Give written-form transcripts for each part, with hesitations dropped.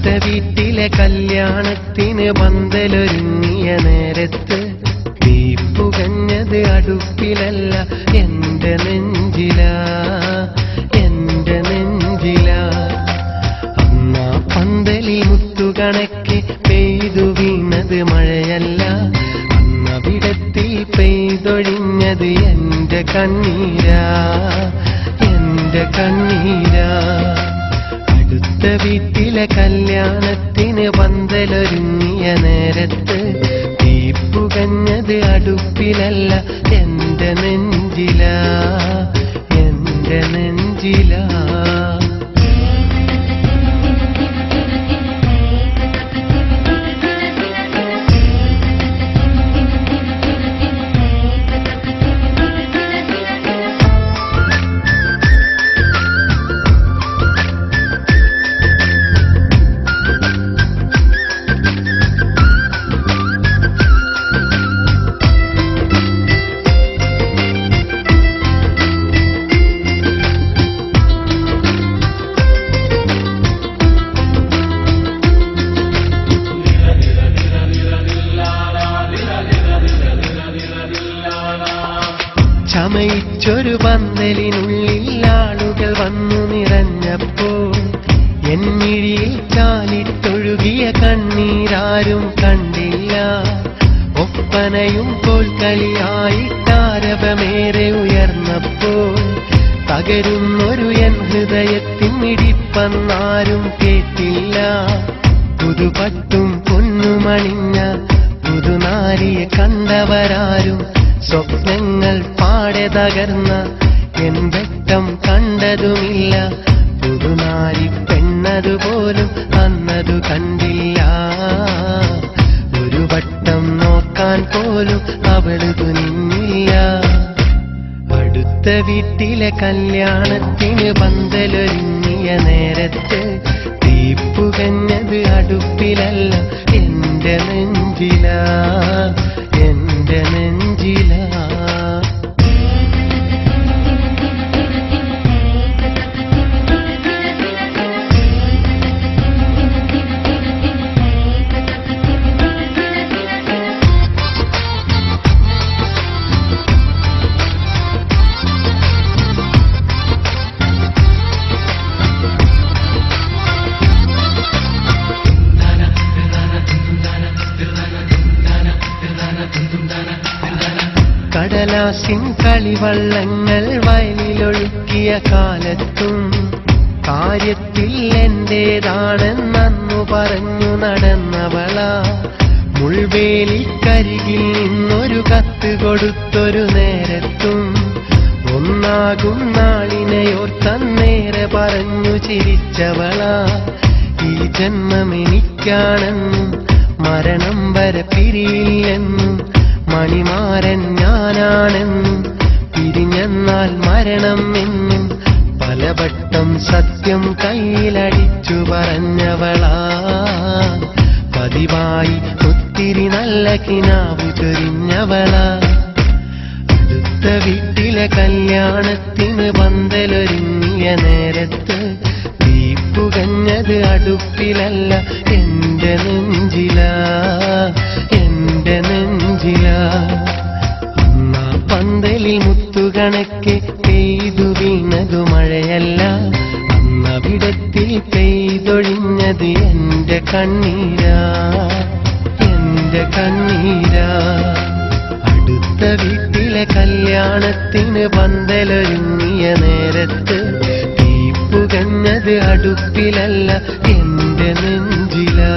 അടുത്ത വീട്ടിലെ കല്യാണത്തിന് പന്തലൊരുങ്ങിയ നേരത്ത് തീ പുകഞ്ഞത് അടുപ്പിലല്ല എന്റെ നെഞ്ചിലാ, എന്റെ നെഞ്ചിലാ. അന്നാ പന്തലിൽ മുത്തുകണക്കെ പെയ്തു വീണത് മഴയല്ല, അന്നവിടത്തിൽ പെയ്തൊഴിഞ്ഞത് എന്റെ കണ്ണീരാ, എന്റെ കണ്ണീരാ. അടുത്ത വീട്ടിലെ കല്യാണത്തിന് പന്തലൊരുങ്ങിയ നേരത്ത് തീ പുകഞ്ഞത് അടുപ്പിലല്ല എന്റെ നെഞ്ചിലാ, എന്റെ നെഞ്ചിലാ. ചമയിച്ചൊരു പന്തലിനുള്ളിൽ ആളുകൾ വന്നു നിറഞ്ഞപ്പോൾ എന്നിഴിയിൽ ചാലിട്ടൊഴുകിയ കണ്ണീരാരും കണ്ടില്ല. ഒപ്പനയും കോൽക്കളിയായിട്ടാരവമേറെ ഉയർന്നപ്പോൾ തകരുന്നൊരു എൻ ഹൃദയത്തിൻ മിടിപ്പന്നാരും കേട്ടില്ല. പുതുപട്ടും പൊന്നുമണിഞ്ഞ പുതുനാരിയെ കണ്ടവരാരും സ്വപ്നങ്ങൾ പാടെ തകർന്ന എൻ വെട്ടം കണ്ടതുമില്ല. പുതുനാരി പെണ്ണതുപോലും അന്നതു കണ്ടില്ല. ഒരു വട്ടം നോക്കാൻ പോലും അവള് തുനിഞ്ഞില്ല. അടുത്ത വീട്ടിലെ കല്യാണത്തിന് പന്തലൊരുങ്ങിയ നേരത്ത് തീ പുകഞ്ഞത് അടുപ്പിലല്ല എന്റെ നെഞ്ചിലാ, എന്റെ നെഞ്ചിലാ. കടലാസിൻ കളിവള്ളങ്ങൾ വയലിലൊഴുക്കിയ കാലത്തും കാര്യത്തിൽ എന്റേതാണെന്നു പറഞ്ഞു നടന്നവളാ. മുൾവേലിക്കരികിൽ നിന്നൊരു കത്ത് കൊടുത്തൊരു നേരത്തും ഒന്നാകും നാളിനെയോർത്തന്നേറെ പറഞ്ഞു ചിരിച്ചവളാ. ഈ ജന്മമെനിക്കാണെന്നും മരണം വരെ പിരിയില്ലെന്നും മണിമാരൻ ഞാനാണെന്നും പിരിഞ്ഞെന്നാൽ മരണം എന്നും പലവട്ടം സത്യം കയ്യിലടിച്ചു പറഞ്ഞവളാ. പതിവായി ഒത്തിരി നല്ല കിനാവു ചൊരിഞ്ഞവളാ. അടുത്ത വീട്ടിലെ കല്യാണത്തിന് പന്തലൊരുങ്ങിയ നേരത്ത് തീ പുകഞ്ഞത് അടുപ്പിലല്ല എന്റെ നെഞ്ചിലാ, എന്റെ നെഞ്ചിലാ. അന്നാ പന്തലിൽ മുത്തുകണക്കെ പെയ്തു വീണതു മഴയല്ല, അന്നവിടത്തിൽ പെയ്തൊഴിഞ്ഞത് എന്റെ കണ്ണീരാ, എന്റെ കണ്ണീരാ. അടുത്ത വീട്ടിലെ കല്യാണത്തിന് പന്തലൊരുങ്ങിയ നേരത്ത് തീ പുകഞ്ഞത് അടുപ്പിലല്ല എന്റെ നെഞ്ചിലാ,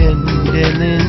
എന്റെ നെഞ്ചിലാ.